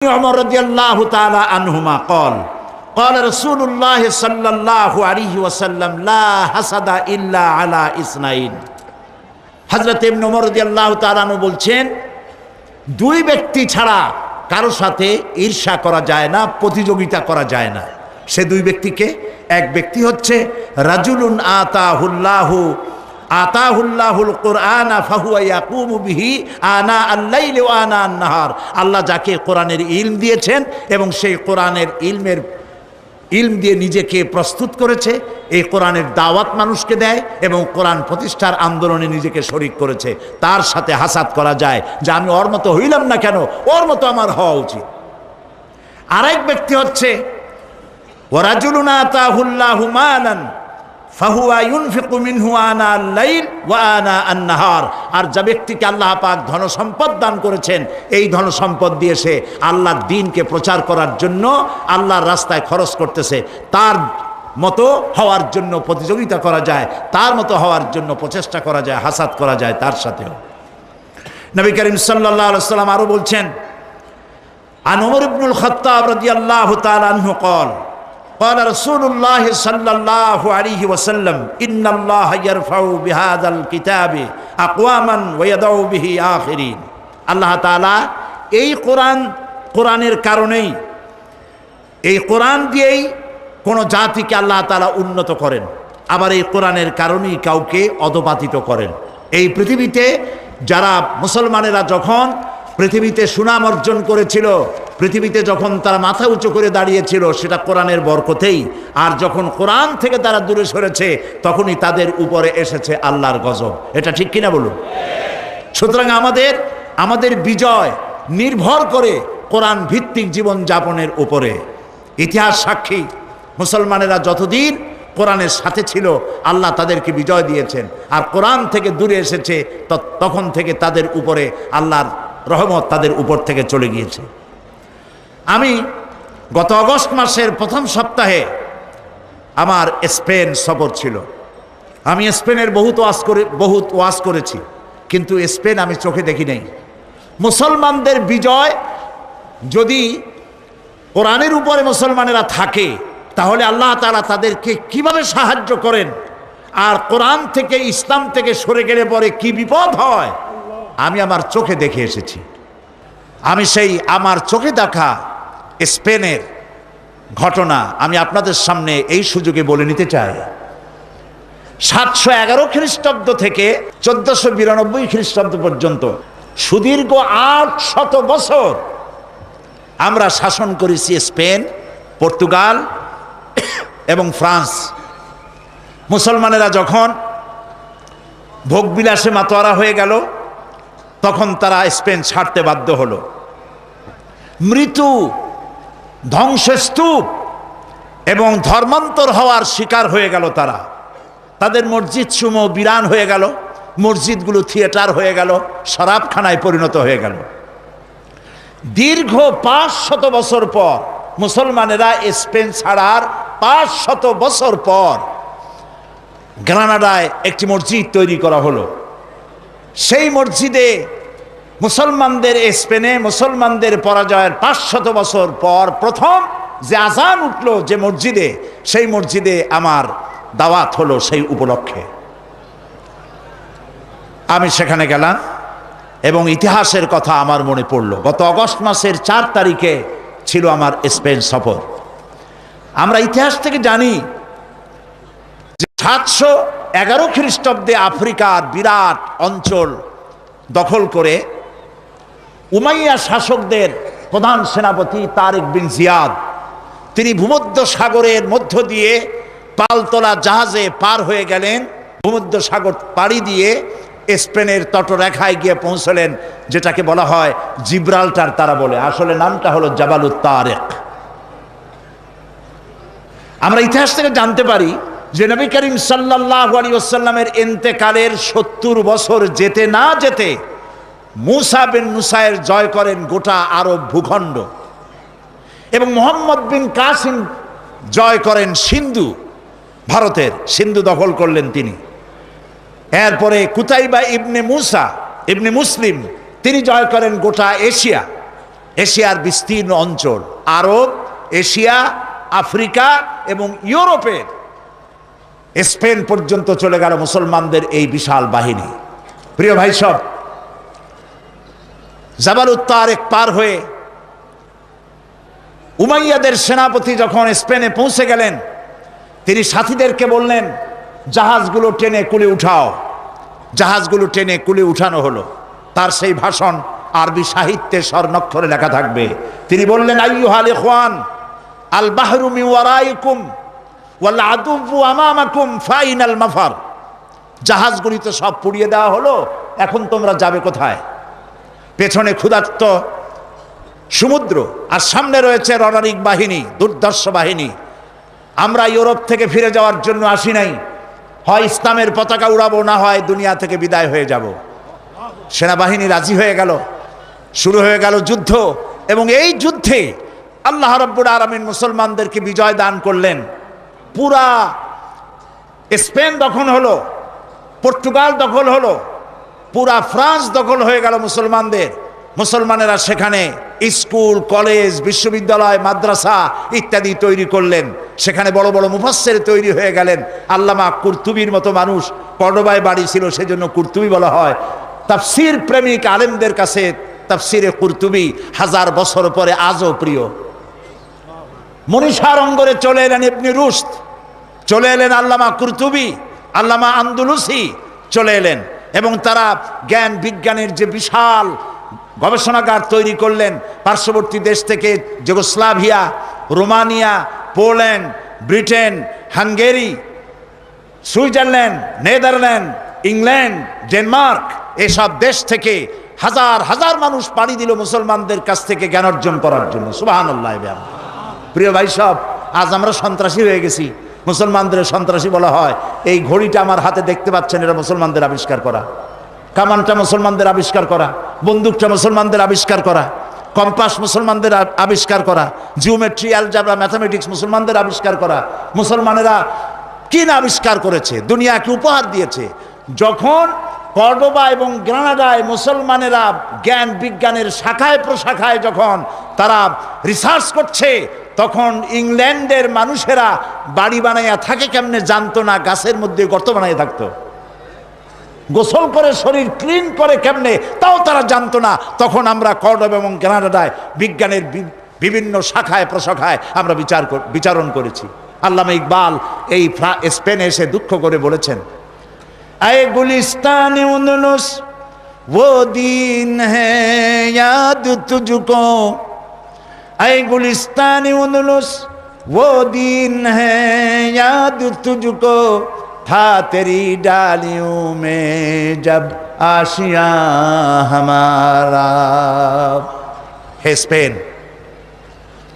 عمر رضي الله تعالى عنهما قال رسول الله صلى الله عليه وسلم لا حسد إلا على اثنين। হযরত ইবনে ওমর রাদিয়াল্লাহু তাআলা আনহু বলছেন, দুই ব্যক্তি ছাড়া কারো সাথে ঈর্ষা করা যায় না, প্রতিযোগিতা করা যায় না। সে দুই ব্যক্তিকে, এক ব্যক্তি হচ্ছে রাজুলুন আতাহুল্লাহুল কুরআনা ফাহুয়া ইয়াকুমু বিহি আনা আল-লাইলি ওয়া আনা আন-নাহার। আল্লাহ যাকে কোরআনের ইলম দিয়েছেন এবং সেই কোরআনের ইলম দিয়ে নিজেকে প্রস্তুত করেছে, এই কোরআনের দাওয়াত মানুষকে দেয় এবং কোরআন প্রতিষ্ঠার আন্দোলনে নিজেকে শরীক করেছে, তার সাথে হাসাদ করা যায় যে আমি ওর মতো হইলাম না কেন, ওর মতো আমার হওয়া উচিত। আরেক ব্যক্তি হচ্ছে ওয়ারাজুলুন আতাহুল্লাহু মালান ফাহুয়া ইউনফিকু মিনহু আনা আল-লাইল ওয়া আনা আন-নাহার। আর যে ব্যক্তিকে আল্লাহ পাক ধন সম্পদ দান করেছেন, এই ধন সম্পদ দিয়ে সে আল্লাহর দ্বীনকে প্রচার করার জন্য আল্লাহর রাস্তায় খরচ করতেছে, তার মতো হওয়ার জন্য প্রতিযোগিতা করা যায়, তার মতো হওয়ার জন্য প্রচেষ্টা করা যায়, হাসাদ করা যায় তার সাথেও। নবী করিম সাল্লাল্লাহু আলাইহি ওয়াসাল্লাম আরো বলছেন, আন ওমর ইবনুল খাত্তাব রাদিয়াল্লাহু তাআলা আনহু قال رسول الله صلى الله عليه وسلم إن الله يرفع بهذا الكتاب أقواما ويضع به آخرين। আল্লাহ তাআলা এই কোরআনের কারণেই, এই কোরআন দিয়েই কোন জাতিকে আল্লাহ তাআলা উন্নত করেন, আবার এই কোরআনের কারণেই কাউকে অধপতিত করেন। এই পৃথিবীতে যারা মুসলমানেরা যখন পৃথিবীতে সুনাম অর্জন করেছিল, পৃথিবীতে যখন তারা মাথা উঁচু করে দাঁড়িয়েছিল, সেটা কোরআনের বরকতেই। আর যখন কোরআন থেকে তারা দূরে সরেছে, তখনই তাদের উপরে এসেছে আল্লাহর গজব। এটা ঠিক কিনা বলুন? সুতরাং আমাদের বিজয় নির্ভর করে কোরআন ভিত্তিক জীবন যাপনের উপরে। ইতিহাস সাক্ষী, মুসলমানেরা যতদিন কোরআনের সাথে ছিল, আল্লাহ তাদেরকে বিজয় দিয়েছেন। আর কোরআন থেকে দূরে এসেছে, তখন থেকে তাদের উপরে আল্লাহর রহমত তাদের উপর থেকে চলে গিয়েছে। আমি গত আগস্ট মাসের প্রথম সপ্তাহে আমার স্পেন সফর ছিল। আমি স্পেনের বহুত ওয়াজ করেছি, কিন্তু স্পেন আমি চোখে দেখি নাই। মুসলমানদের বিজয় যদি কোরআনের উপরে মুসলমানেরা থাকে, তাহলে আল্লাহ তাআলা তাদেরকে কিভাবে সাহায্য করেন, আর কোরআন থেকে ইসলাম থেকে সরে গেলে পরে কি বিপদ হয়, আমি আমার চোখে দেখে এসেছি। আমি সেই আমার চোখে দেখা স্পেনের ঘটনা আমি আপনাদের সামনে এই সুযোগে বলে নিতে চাই। 711 খ্রিস্টাব্দ থেকে 1492 খ্রিস্টাব্দ পর্যন্ত সুদীর্ঘ 800 বছর আমরা শাসন করেছি স্পেন, পর্তুগাল এবং ফ্রান্স। মুসলমানেরা যখন ভোগবিলাসে মাতোয়ারা হয়ে গেল, তখন তারা স্পেন ছাড়তে বাধ্য হলো। মৃত্যু, ধ্বংসস্তূপ এবং ধর্মান্তর হওয়ার শিকার হয়ে গেল তারা। তাদের মসজিদ সমূহ বিরান হয়ে গেল, মসজিদগুলো থিয়েটার হয়ে গেল, শরাবখানায় পরিণত হয়ে গেল। দীর্ঘ 500 বছর পর মুসলমানেরা স্পেন ছাড়ার 500 বছর পর গ্রানাডায় একটি মসজিদ তৈরি করা হলো। সেই মসজিদে মুসলমানদের, স্পেনে মুসলমানদের পরাজয়ের 500 বছর পর প্রথম যে আজান উঠলো যে মসজিদে, সেই মসজিদে আমার দাওয়াত হলো। সেই উপলক্ষে আমি সেখানে গেলাম এবং ইতিহাসের কথা আমার মনে পড়ল। গত আগস্ট মাসের 4 তারিখে ছিল আমার স্পেন সফর। আমরা ইতিহাস থেকে জানি যে 711 খ্রিস্টাব্দে আফ্রিকার বিরাট অঞ্চল দখল করে উমাইয়া শাসকদের প্রধান সেনাপতি তারিক বিন জিয়াদ, তিনি ভূমধ্য সাগরের মধ্য দিয়ে পালতোলা জাহাজে পার হয়ে গেলেন। ভূমধ্য সাগর পাড়ি দিয়ে স্পেনের তটরেখায় গিয়ে পৌঁছলেন, যেটাকে বলা হয় জিব্রাল্টার তারা বলে, আসলে নামটা হলো জাবালুত তারেক। আমরা ইতিহাস থেকে জানতে পারি যে নবী করিম সাল্লাল্লাহু আলাইহি ওয়াসাল্লামের ইন্তেকালের 70 বছর যেতে না যেতে মুসা বিন নুসাইর জয় করেন গোটা আরব ভূখণ্ড, এবং মোহাম্মদ বিন কাসিম জয় করেন সিন্ধু, ভারতের সিন্ধু দখল করলেন তিনি। এরপরে কুতাইবা ইবনে মুসলিম তিনি জয় করেন গোটা এশিয়া। এশিয়ার বিস্তীর্ণ অঞ্চল, আরব, এশিয়া, আফ্রিকা এবং ইউরোপের স্পেন পর্যন্ত চলে গেল মুসলমানদের এই বিশাল বাহিনী। প্রিয় ভাই সব, জাবালুত তারেক পার হয়ে উমাইয়াদের সেনাপতি যখন স্পেনে পৌঁছে গেলেন, তিনি সাথীদেরকে বললেন, জাহাজগুলো টেনে কুলে উঠাও। জাহাজগুলো টেনে কুলে উঠানো হলো। তার সেই ভাষণ আরবি সাহিত্যে স্বর্ণাক্ষরে লেখা থাকবে। তিনি বললেন, আইয়ুহাল ইখওয়ান, আল বাহরু মিন ওয়ারাইকুম ওয়াল আদুব্বু আমামাকুম ফাইনাল মাফার। জাহাজগুলি তো সব পুড়িয়ে দেওয়া হলো, এখন তোমরা যাবে কোথায়? পেছনে ক্ষুধার্ত সমুদ্র, আর সামনে রয়েছে রণারিক বাহিনী, দুর্ধর্ষ বাহিনী। আমরা ইউরোপ থেকে ফিরে যাওয়ার জন্য আসি নাই, হয় ইসলামের পতাকা উড়াবো, না হয় দুনিয়া থেকে বিদায় হয়ে যাব। সেনাবাহিনী রাজি হয়ে গেল, শুরু হয়ে গেল যুদ্ধ। এবং এই যুদ্ধে আল্লাহ রাব্বুল আলামিন মুসলমানদেরকে বিজয় দান করলেন। পুরা স্পেন দখল হলো, পর্তুগাল দখল হলো, পুরা ফ্রান্স দখল হয়ে গেল মুসলমানদের। মুসলমানেরা সেখানে স্কুল, কলেজ, বিশ্ববিদ্যালয়, মাদ্রাসা ইত্যাদি তৈরি করলেন। সেখানে বড় বড় মুফাসসির তৈরি হয়ে গেলেন। আল্লামা কুরতুবীর মতো মানুষ কর্ডোবায় বাড়ি ছিল, সেজন্য কুরতুবী বলা হয়। তাফসীর প্রেমিক আলেমদের কাছে তাফসীরে কুরতুবী হাজার বছর পরে আজও প্রিয়। মনীষার অঙ্গরে চলে এলেন ইবনে রুশদ, চলে এলেন আল্লামা কুরতুবী, আল্লামা আন্দলুসি চলে এলেন, এবং তারা জ্ঞান বিজ্ঞানের যে বিশাল গবেষণাগার তৈরি করলেন। পার্শ্ববর্তী দেশ থেকে Yugoslavia, Romania, Poland, Britain, Hungary, Switzerland, Netherland, England, Denmark, এসব দেশ থেকে হাজার হাজার মানুষ পাড়ি দিল মুসলমানদের কাছ থেকে জ্ঞান অর্জন করার জন্য। সুবহানাল্লাহ। প্রিয় ভাই সব, আজ আমরা সন্ত্রাসী হয়ে গেছি। মুসলমানদের সন্ত্রাসী বলা হয়। এই ঘড়িটা আমার হাতে দেখতে পাচ্ছেন, এটা মুসলমানদের আবিষ্কার করা। কামানটা মুসলমানদের আবিষ্কার করা, বন্দুকটা মুসলমানদের আবিষ্কার করা, কম্পাস মুসলমানদের আবিষ্কার করা, জিওমেট্রি, অ্যালজাবরা, ম্যাথামেটিক্স মুসলমানদের আবিষ্কার করা। মুসলমানেরা কি না আবিষ্কার করেছে, দুনিয়াকে উপহার দিয়েছে। যখন কর্ডোবা এবং গ্রানাডায় মুসলমানেরা জ্ঞান বিজ্ঞানের শাখায় প্রশাখায় যখন তারা রিসার্চ করছে, তখন ইংল্যান্ডের মানুষেরা বাড়ি বানাইয়া থাকে কেমনে জানতো না, গাছের মধ্যে গর্ত বানাইয়া থাকতো। গোসল করে শরীর ক্লিন করে কেমনে, তাও তারা জানতো না। তখন আমরা কর্ডোবা এবং গ্রানাডায় বিজ্ঞানের বিভিন্ন শাখায় প্রশাখায় আমরা বিচারণ করেছি। আল্লামা ইকবাল এই স্পেনে এসে দুঃখ করে বলেছেন, আয়ে গুলিস্তানে উনলুস वो दिन है याद तुझको, आए गुलिस्तान उनलुस वो दिन है याद तुझको, था तेरी डालियों में जब आशिया हमारा। হে স্পেন,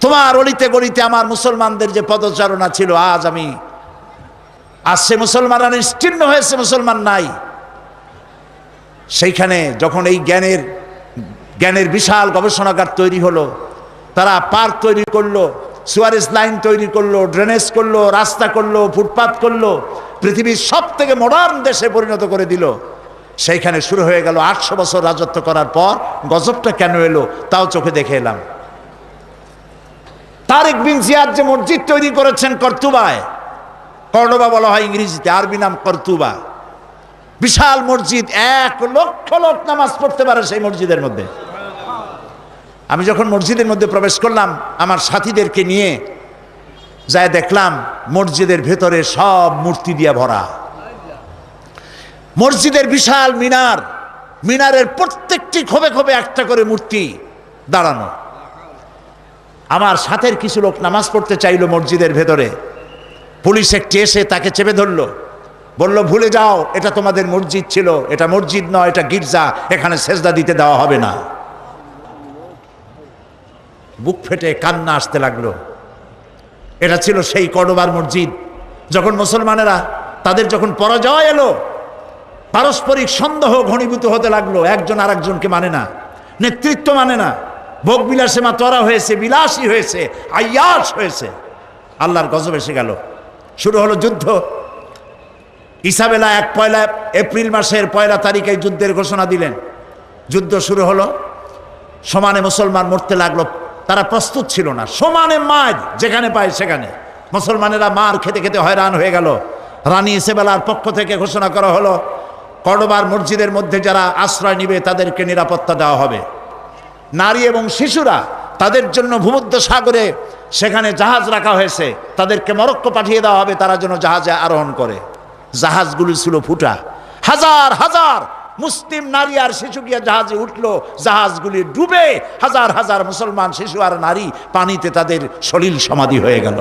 তোমার অলিতে গলিতে আমার মুসলমানদের যে পদচারণা ছিল, আজ আমি আসছে মুসলমানরা নিশ্চিহ্ন হয়েছে, মুসলমান নাই। সেইখানে যখন এই জ্ঞানের বিশাল গবেষণাগার তৈরি হলো, তারা পার্ক তৈরি করলো, সুয়ারেজ লাইন তৈরি করলো, ড্রেনেজ করলো, রাস্তা করলো, ফুটপাথ করলো, পৃথিবীর সব থেকে মডার্ন দেশে পরিণত করে দিল। সেইখানে শুরু হয়ে গেল 800 বছর রাজত্ব করার পর গজবটা কেন এলো তাও চোখে দেখে এলাম। তারেক বিন জিয়াদ যে মসজিদ তৈরি করেছেন কর্তুবায়, কর্ডোবা বলা হয় ইংরেজিতে, আরবি নাম কর্তুবা, বিশাল মসজিদ, 1 লক্ষ লোক নামাজ পড়তে পারে সেই মসজিদের মধ্যে। আমি যখন মসজিদের মধ্যে প্রবেশ করলাম, আমার সাথীদেরকে নিয়ে যায় দেখলাম মসজিদের ভেতরে সব মূর্তি দিয়ে ভরা। মসজিদের বিশাল মিনার, মিনারের প্রত্যেকটি খোপে খোপে একটা করে মূর্তি দাঁড়ানো। আমার সাথের কিছু লোক নামাজ পড়তে চাইলো মসজিদের ভেতরে, পুলিশ একটি এসে তাকে চেপে ধরলো, বলল ভুলে যাও, এটা তোমাদের মসজিদ ছিল, এটা মসজিদ নয়, এটা গির্জা, এখানে সেজদা দিতে দেওয়া হবে না। বুক ফেটে কান্না আসতে লাগলো। এটা ছিল সেই কর্ডোবার মসজিদ। যখন মুসলমানেরা তাদের যখন পরাজয় এলো, পারস্পরিক সন্দেহ ঘনীভূত হতে লাগলো, একজন আর একজনকে মানে না, নেতৃত্ব মানে না, ভোগ বিলাসে মাতোয়ারা হয়েছে, বিলাসী হয়েছে, আয়াস হয়েছে। আল্লাহর গজব এসে গেল, শুরু হলো যুদ্ধ। ইসাবেলা 1 এপ্রিল মাসের 1 তারিখে যুদ্ধের ঘোষণা দিলেন। যুদ্ধ শুরু হলো। সমানে মুসলমান মরতে লাগলো, তারা প্রস্তুত ছিল না। সমানে মার যেখানে পায় সেখানে, মুসলমানেরা মার খেতে খেতে হয়রান হয়ে গেল। রানী ইসেবেলার পক্ষ থেকে ঘোষণা করা হলো, কর্ডোবার মসজিদের মধ্যে যারা আশ্রয় নিবে তাদেরকে নিরাপত্তা দেওয়া হবে। নারী এবং শিশুরা তাদের জন্য ভূমধ্য সাগরে সেখানে জাহাজ রাখা হয়েছে, তাদেরকে মরক্কো পাঠিয়ে দেওয়া হবে, তারা যেন জাহাজে আরোহণ করে। জাহাজগুলি ছিল ফুটা, হাজার হাজার মুসলিম নারী আর শিশু গিয়া জাহাজে উঠলো, জাহাজগুলি ডুবে হাজার হাজার মুসলমান শিশু আর নারী পানিতে তাদের সলিল সমাধি হয়ে গেল।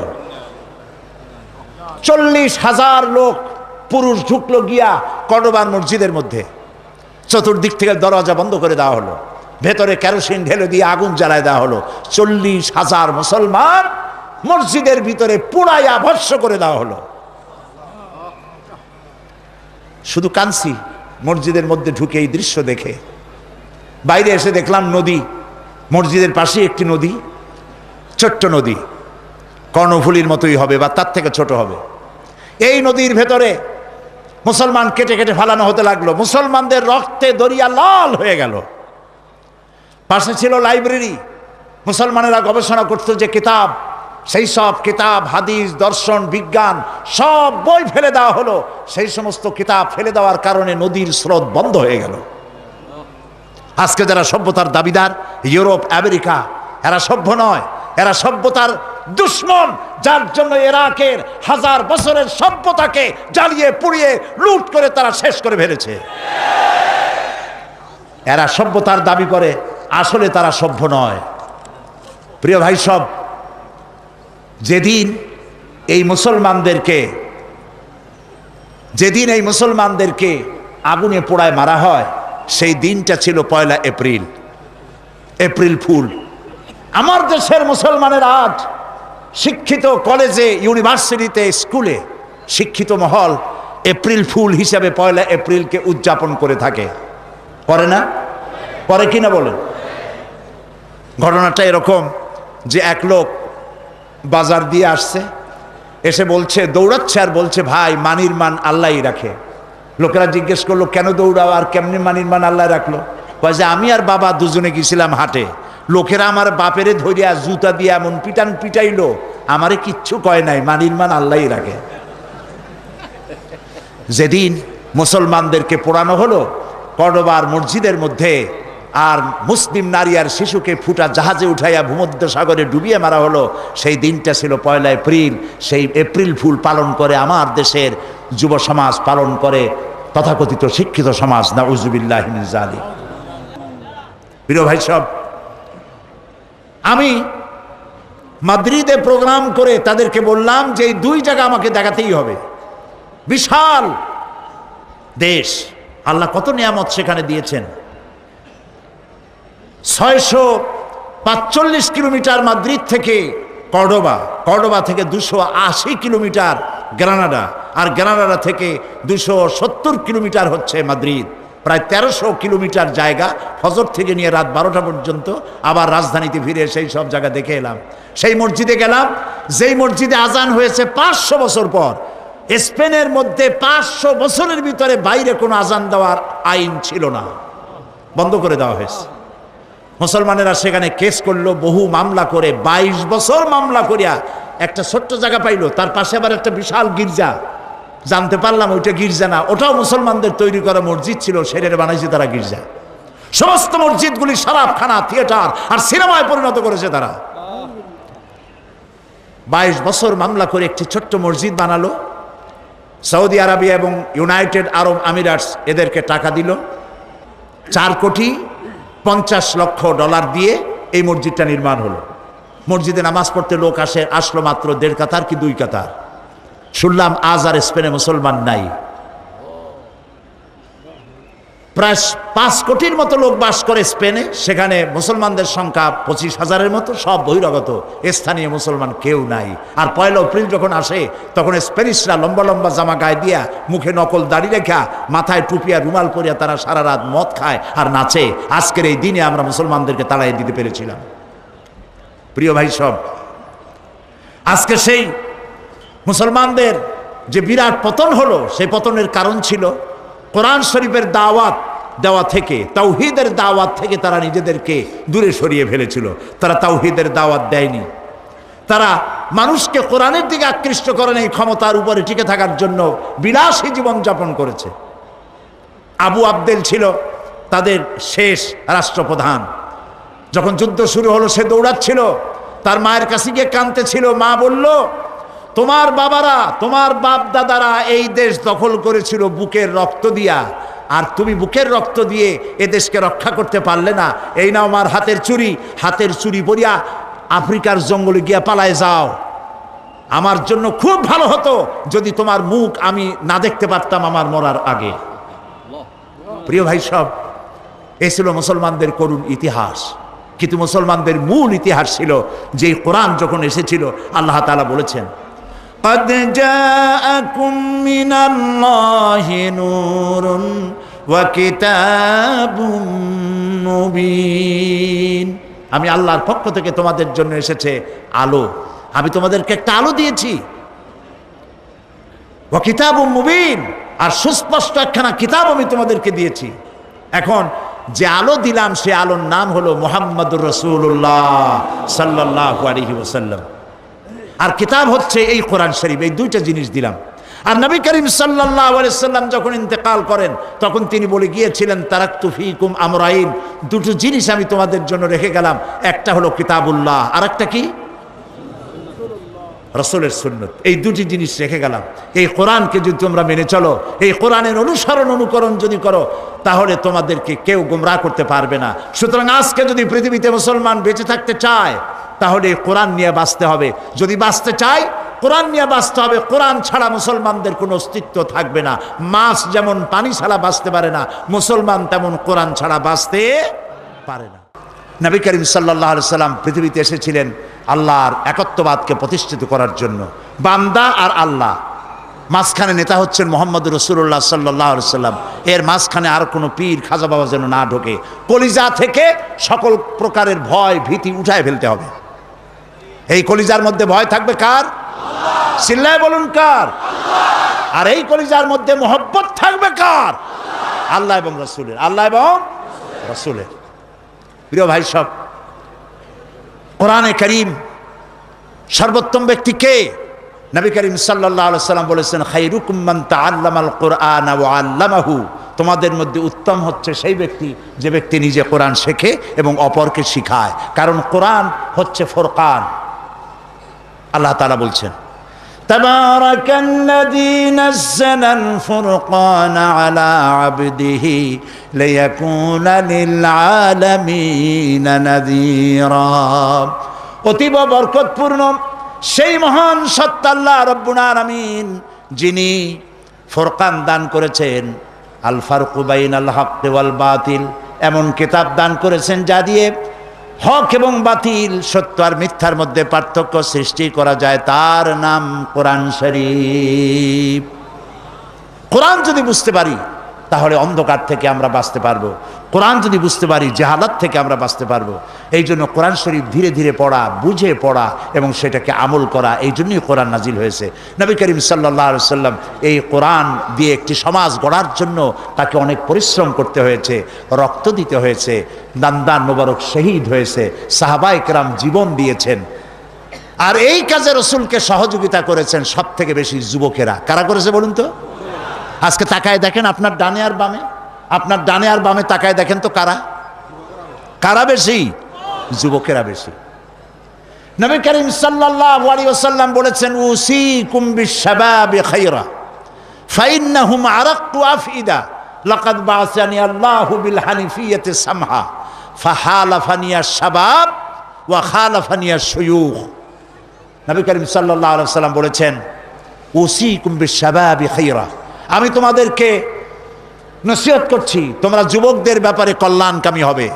40,000 লোক পুরুষ ঢুকলো গিয়া কর্ডোবার মসজিদের মধ্যে। চতুর্দিক থেকে দরজা বন্ধ করে দেওয়া হলো, ভেতরে কেরোসিন ঢেলে দিয়ে আগুন জ্বালায় দেওয়া হলো। 40,000 মুসলমান মসজিদের ভিতরে পুড়াইয়া ভস্ম করে দেওয়া হলো। শুধু কাঁদছি মসজিদের মধ্যে ঢুকে এই দৃশ্য দেখে। বাইরে এসে দেখলাম নদী, মসজিদের পাশে একটি নদী, ছোট্ট নদী, কর্ণফুলীর মতোই হবে বা তার থেকে ছোট হবে। এই নদীর ভেতরে মুসলমান কেটে কেটে ফেলানো হতে লাগলো, মুসলমানদের রক্তে দরিয়া লাল হয়ে গেল। পাশে ছিল লাইব্রেরি, মুসলমানেরা গবেষণা করত যে কিতাব, সেই সব কিতাব, হাদিস, দর্শন, বিজ্ঞান সব বই ফেলে দেওয়া হলো। সেই সমস্ত কিতাব ফেলে দেওয়ার কারণে নদীর স্রোত বন্ধ হয়ে গেল। আজকে যারা সভ্যতার দাবিদার, ইউরোপ, আমেরিকা, এরা সভ্য নয়, এরা সভ্যতার দুশ্মন, যার জন্য ইরাকের হাজার বছরের সভ্যতাকে জ্বালিয়ে পুড়িয়ে লুট করে তারা শেষ করে ফেলেছে। এরা সভ্যতার দাবি করে, আসলে তারা সভ্য নয়। প্রিয় ভাই সব, যেদিন এই মুসলমানদেরকে আগুনে পোড়ায় মারা হয়, সেই দিনটা ছিল 1 এপ্রিল, এপ্রিল ফুল। আমার দেশের মুসলমানের আজ শিক্ষিত কলেজে, ইউনিভার্সিটিতে, স্কুলে শিক্ষিত মহল এপ্রিল ফুল হিসাবে 1 এপ্রিলকে উদযাপন করে থাকে, করে না? করে কিনা বলেন? ঘটনাটা এরকম যে এক লোক বাজার দিয়ে আসছে, এসে বলছে, দৌড়াচ্ছে আর বলছে, ভাই মানির মান আল্লাহই রাখে। লোকেরা জিজ্ঞেস করলো, কেন দৌড়াও আর কেমনি মানির মান আল্লাহ রাখলো? কয় যে আমি আর বাবা দুজনে গেছিলাম হাটে, লোকেরা আমার বাপেরে ধরিয়া জুতা দিয়ে এমন পিটান পিটাইলো, আমারে কিচ্ছু কয় নাই, মানির মান আল্লাহই রাখে। যেদিন মুসলমানদেরকে পোড়ানো হলো কর্ডোবার মসজিদের মধ্যে, আর মুসলিম নারী আর শিশুকে ফুটা জাহাজে উঠাইয়া ভূমধ্য সাগরে ডুবিয়ে মারা হলো, সেই দিনটা ছিল 1 এপ্রিল। সেই এপ্রিল ফুল পালন করে আমার দেশের যুব সমাজ, পালন করে তথাকথিত শিক্ষিত সমাজ। নাউজুবিল্লাহি মিন যালিক। প্রিয় ভাই সব, আমি মাদ্রিদে প্রোগ্রাম করে তাদেরকে বললাম যে এই 2 জায়গা আমাকে দেখাতেই হবে। বিশাল দেশ, আল্লাহ কত নিয়ামত সেখানে দিয়েছেন। 645 কিলোমিটার মাদ্রিদ থেকে কর্ডোবা, কর্ডোবা থেকে 280 কিলোমিটার গ্রানাডা, আর গ্রানাডা থেকে 270 কিলোমিটার হচ্ছে মাদ্রিদ। প্রায় 1300 কিলোমিটার জায়গা, ফজর থেকে নিয়ে রাত 12টা পর্যন্ত। আবার রাজধানীতে ফিরে সেই সব জায়গা দেখে এলাম। সেই মসজিদে গেলাম যেই মসজিদে আজান হয়েছে 500 বছর পর। স্পেনের মধ্যে 500 বছরের ভিতরে বাইরে কোনো আজান দেওয়ার আইন ছিল না, বন্ধ করে দেওয়া হয়েছে। মুসলমানেরা সেখানে কেস করলো, বহু মামলা করে, 22 বছর মামলা করিয়া একটা ছোট্ট জায়গা পাইলো। তার পাশে আবার একটা বিশাল গির্জা, জানতে পারলাম ওইটা গির্জা না, ওটাও মুসলমানদের তৈরি করা মসজিদ ছিল, সেটারে বানাইছে তারা গির্জা। সমস্ত মসজিদগুলি শরাবখানা, থিয়েটার আর সিনেমায় পরিণত করেছে তারা। 22 বছর মামলা করে একটি ছোট্ট মসজিদ বানালো। সৌদি আরবিয়া এবং ইউনাইটেড আরব আমিরাটস এদেরকে টাকা দিল, $4,50,00,000 দিয়ে এই মসজিদটা নির্মাণ হলো। মসজিদে নামাজ পড়তে লোক আসলো মাত্র 1.5 কাতার কি 2 কাতার। শুনলাম আজ আর স্পেনে মুসলমান নাই। প্রায় 5 কোটির মতো লোক বাস করে স্পেনে, সেখানে মুসলমানদের সংখ্যা 25,000-এর মতো, সব বহিরাগত, স্থানীয় মুসলমান কেউ নাই। আর 1 এপ্রিল যখন আসে তখন স্প্যানিশরা লম্বা লম্বা জামা গায়ে দিয়া, মুখে নকল দাড়ি রেখা, মাথায় টুপিয়া রুমাল পরিয়া তারা সারা রাত মদ খায় আর নাচে। আজকের এই দিনে আমরা মুসলমানদেরকে তাড়াই দিতে পেরেছিলাম। প্রিয় ভাই সব, আজকে সেই মুসলমানদের যে বিরাট পতন হলো, সেই পতনের কারণ ছিল কোরআন শরীফের দাওয়াত দেওয়া থেকে, তাওহীদের দাওয়াত থেকে তারা নিজেদেরকে দূরে সরিয়ে ফেলেছিল। তারা তাওহীদের দাওয়াত দেয়নি। তারা মানুষকে কোরআনের দিকে আকৃষ্ট করেন এই ক্ষমতার উপরে টিকে থাকার জন্য বিলাসী জীবনযাপন করেছে। আবু আবদেল ছিল তাদের শেষ রাষ্ট্রপ্রধান। যখন যুদ্ধ শুরু হলো সে দৌড়াচ্ছিল, তার মায়ের কাছে গিয়ে কাঁদতেছিল। মা বলল, তোমার বাবারা, তোমার বাপ দাদারা এই দেশ দখল করেছিল বুকের রক্ত দিয়া, আর তুমি বুকের রক্ত দিয়ে এ দেশকে রক্ষা করতে পারলে না। এই নাও আমার হাতের চুরি পরিয়া আফ্রিকার জঙ্গলে গিয়া পালায় যাও। আমার জন্য খুব ভালো হতো যদি তোমার মুখ আমি না দেখতে পারতাম আমার মরার আগে। প্রিয় ভাই সব, এ ছিল মুসলমানদের করুণ ইতিহাস। কিন্তু মুসলমানদের মূল ইতিহাস ছিল যে কোরআন যখন এসেছিল আল্লাহ তাআলা বলেছেন, قد جاءكم من الله نور وكتاب مبين। আমি আল্লাহর পক্ষ থেকে তোমাদের জন্য এসেছে আলো। আমি তোমাদেরকে একটা আলো দিয়েছি। ওয়া কিতাবুম মুবিন, আর সুস্পষ্ট একখানা কিতাব আমি তোমাদেরকে দিয়েছি। এখন যে আলো দিলাম সে আলোর নাম হলো মুহাম্মদুর রাসূলুল্লাহ সাল্লাল্লাহু আলাইহি ওয়াসাল্লাম। আর কিতাব হচ্ছে এই কোরআন শরীফ। এই দুইটা জিনিস দিলাম। আর নবী করিম সাল্লাল্লাহু আলাইহি ওয়াসাল্লাম যখন ইন্তেকাল করেন তখন তিনি বলে গিয়েছিলেন, তারাকতু ফীকুম আমরাইন, দুটো জিনিস আমি তোমাদের জন্য রেখে গেলাম। একটা হলো কিতাবুল্লাহ, আর একটা কি? রাসূলের সুন্নাত। এই দুটি জিনিস রেখে গেলাম। এই কোরআনকে যদি তোমরা মেনে চলো, এই কোরআনের অনুকরণ যদি করো, তাহলে তোমাদেরকে কেউ গোমরাহ করতে পারবে না। সুতরাং আজকে যদি পৃথিবীতে মুসলমান বেঁচে থাকতে চায় তাহলে কোরআন নিয়ে বাঁচতে হবে। যদি বাঁচতে চায় কোরআন নিয়ে বাঁচতে হবে। কোরআন ছাড়া মুসলমানদের কোনো অস্তিত্ব থাকবে না। মাছ যেমন পানি ছাড়া বাঁচতে পারে না, মুসলমান তেমন কোরআন ছাড়া বাঁচতে পারে না। নবী করিম সাল্লাল্লাহু আলাইহি সাল্লাম পৃথিবীতে এসেছিলেন আল্লাহর একত্ববাদকে প্রতিষ্ঠিত করার জন্য। বান্দা আর আল্লাহ, মাঝখানে নেতা হচ্ছেন মুহাম্মদুর রাসূলুল্লাহ সাল্লাল্লাহু আলাইহি সাল্লাম। এর মাঝখানে আর কোনো পীর খাজা বাবা যেন না ঢোকে। কলিজা থেকে সকল প্রকারের ভয় ভীতি উঠায় ফেলতে হবে। এই কলিজার মধ্যে ভয় থাকবে কার? চিল্লায় বলুন কার? আর এই কলিজার মধ্যে মহব্বত থাকবে কার? আল্লাহ এবং রাসূলের। আল্লাহ এবং রাসূলের। প্রিয় ভাই সব, কোরআনে কারীম সর্বোত্তম ব্যক্তি কে? নবী করিম সাল্লাল্লাহু আলাইহি সাল্লাম বলেছেন, খায়রুকুম মান তাআল্লামাল কুরআন ওয়া আল্লামাহু। তোমাদের মধ্যে উত্তম হচ্ছে সেই ব্যক্তি যে ব্যক্তি নিজে কোরআন শেখে এবং অপরকে শিখায়। কারণ কোরআন হচ্ছে ফুরকান। আল্লাহ তাআলা বলছেন, তাবারাকাল্লাযী নাযালাল ফুরকানা আলা আবদিহি লিয়াকুনা লিল আলামিনা নাযীরা। অতীব বরকতপূর্ণ সেই মহান সত্তা আল্লাহ রাব্বুল আলামিন, যিনি ফুরকান দান করেছেন, আল ফারকু বাইনাল হক ওয়াল বাতিল, এমন কিতাব দান করেছেন যা দিয়ে হক এবং বাতিল, সত্য আর মিথ্যার মধ্যে পার্থক্য সৃষ্টি করা যায়। তার নাম কোরআন শরীফ। কোরআন যদি বুঝতে পারি তাহলে অন্ধকার থেকে আমরা বাঁচতে পারবো। কোরআন যদি বুঝতে পারি জাহালাত থেকে আমরা বাঁচতে পারবো। এই জন্য কোরআন শরীফ ধীরে ধীরে পড়া, বুঝে পড়া এবং সেটাকে আমল করা, এই জন্যই কোরআন নাজিল হয়েছে। নবী করিম সাল্লাল্লাহু আলাইহি ওয়াসাল্লাম এই কোরআন দিয়ে একটি সমাজ গড়ার জন্য তাকে অনেক পরিশ্রম করতে হয়েছে, রক্ত দিতে হয়েছে, দান মোবারক শহীদ হয়েছে, সাহাবায়ে কেরাম জীবন দিয়েছেন। আর এই কাজে রাসূলকে সহযোগিতা করেছেন সব থেকে বেশি যুবকেরা। কারা করেছে বলুন তো? আজকে তাকায় দেখেন আপনার ডানে আর বামে, আপনার ডানে আর বামে তাকায় দেখেন তো কারা কারা বেশি? যুবকেরা বেশি। নবী করিম সাল্লাল্লাহু আলাইহি ওয়াসাল্লাম বলেছেন, উসিকুম বিশ-শাবাবি খায়রা ফাইন্নাহুম আরাক্তু আফইদা লাকাদ বা'আসানি আল্লাহু বিল হানিফিয়্যাতি সামহা ফাহালাফানি আশ-শাবাব ওয়া খালাফানি আশ-শুয়ুখ। নবী করিম সাল্লাল্লাহু আলাইহি ওয়াসাল্লাম বলেছেন, উসিকুম বিশ-শাবাবি খায়রা, আমি তোমাদেরকে নসিহত করছি তোমরা যুবকদের ব্যাপারে কল্যাণকামী হবে।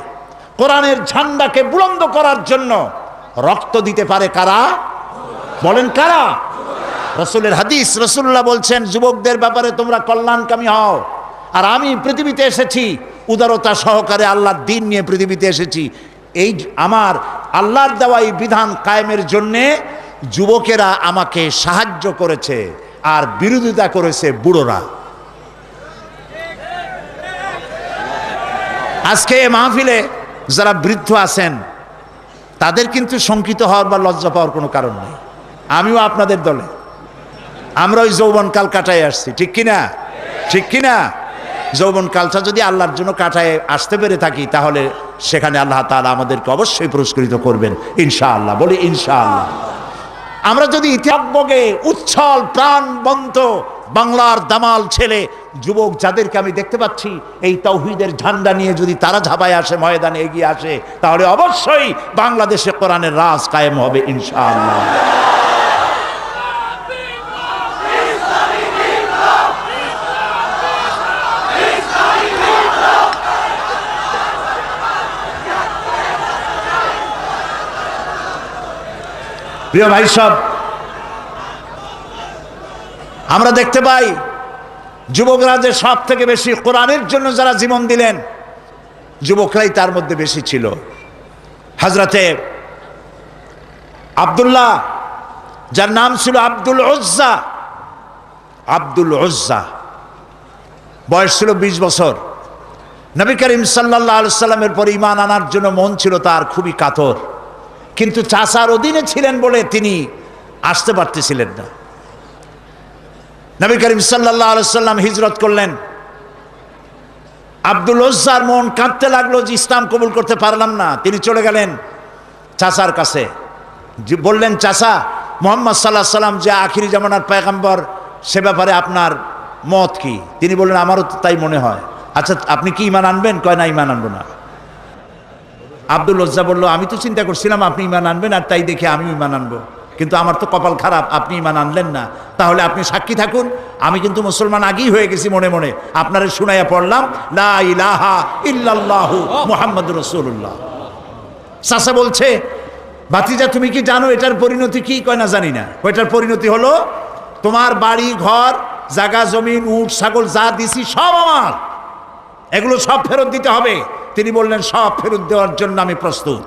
কোরআনের ঝান্ডাকে বুলন্দ করার জন্য রক্ত দিতে পারে কারা? বলেন কারা? রাসূলের হাদিস, রাসূলুল্লাহ বলছেন যুবকদের ব্যাপারে তোমরা কল্যাণকামী হও। আর আমি পৃথিবীতে এসেছি উদারতা সহকারে আল্লাহর দ্বীন নিয়ে পৃথিবীতে এসেছি। এই আমার আল্লাহর দেওয়া এই বিধান কায়েমের জন্যে যুবকেরা আমাকে সাহায্য করেছে আর বিরোধিতা করেছে বুড়োরা। আজকে এই মাহফিলে যারা বৃদ্ধ আছেন তাদের কিন্তু শঙ্কিত হওয়ার বা লজ্জা পাওয়ার কোনো কারণ নেই। আমিও আপনাদের দলে, আমরা ওই যৌবনকাল কাটায় আসছি, ঠিক কিনা? ঠিক কিনা? যৌবনকালটা যদি আল্লাহর জন্য কাটায় আসতে পেরে থাকি তাহলে সেখানে আল্লাহ তাআলা আমাদেরকে অবশ্যই পুরস্কৃত করবেন ইনশাআল্লাহ। বলি ইনশাআল্লাহ। আমরা যদি ইতিহাসে উচ্ছল প্রাণবন্ত বাংলার দামাল ছেলে যুবক যাদেরকে আমি দেখতে পাচ্ছি এই তাওহীদের ঝান্ডা নিয়ে যদি তারা ঝাঁপায় আসে, ময়দানে এগিয়ে আসে, তাহলে অবশ্যই বাংলাদেশে কোরআনের রাজ কায়েম হবে ইনশাআল্লাহ। প্রিয় ভাই সব, আমরা দেখতে পাই যুবকরা যে সব থেকে বেশি কোরআনের জন্য যারা জীবন দিলেন যুবকরাই তার মধ্যে বেশি ছিল। হযরতে আব্দুল্লাহ, যার নাম ছিল আব্দুল উজ্জা, আব্দুল উজ্জা, বয়স ছিল 20 বছর। নবী করিম সাল্লাল্লাহু আলাইহি সাল্লামের পর ঈমান আনার জন্য মন ছিল তার খুবই কাতর, কিন্তু চাচার অধীনে ছিলেন বলে তিনি আসতে পারতেছিলেন না। নবী করিম সাল্লাল্লাহু আলাইহি সাল্লাম হিজরত করলেন। আব্দুল উজ্জার মন কাঁদতে লাগলো যে ইসলাম কবুল করতে পারলাম না। তিনি চলে গেলেন চাচার কাছে, বললেন, চাচা, মুহাম্মদ সাল্লাল্লাহু আলাইহি সাল্লাম যে আখিরি জামানার পয়গম্বর, সে ব্যাপারে আপনার মত কি? তিনি বললেন, আমারও তো তাই মনে হয়। আচ্ছা, আপনি কি ঈমান আনবেন? কয় না, ঈমান আনবো না। আব্দুল উজ্জা বলল, আমি তো চিন্তা করছিলাম আপনি ঈমান আনবেন, আর তাই দেখে আমি ঈমান আনবো, কিন্তু আমার তো কপাল খারাপ, আপনি ঈমান আনলেন না। তাহলে আপনি সাক্ষী থাকুন, আমি কিন্তু মুসলমান আগেই হয়ে গেছি মনে মনে। আপনারা শুনাইয়া পড়লাম, লা ইলাহা ইল্লাল্লাহু মুহাম্মাদুর রাসূলুল্লাহ। চাচা বলছে, ভাতিজা তুমি কি জানো এটার পরিণতি কি? কয় না, জানি না। ওইটার পরিণতি হলো তোমার বাড়ি ঘর জায়গা জমিন উট ছাগল যা দিছি সব আমার, এগুলো সব ফেরত দিতে হবে। তিনি বললেন, সব ফেরত দেওয়ার জন্য আমি প্রস্তুত।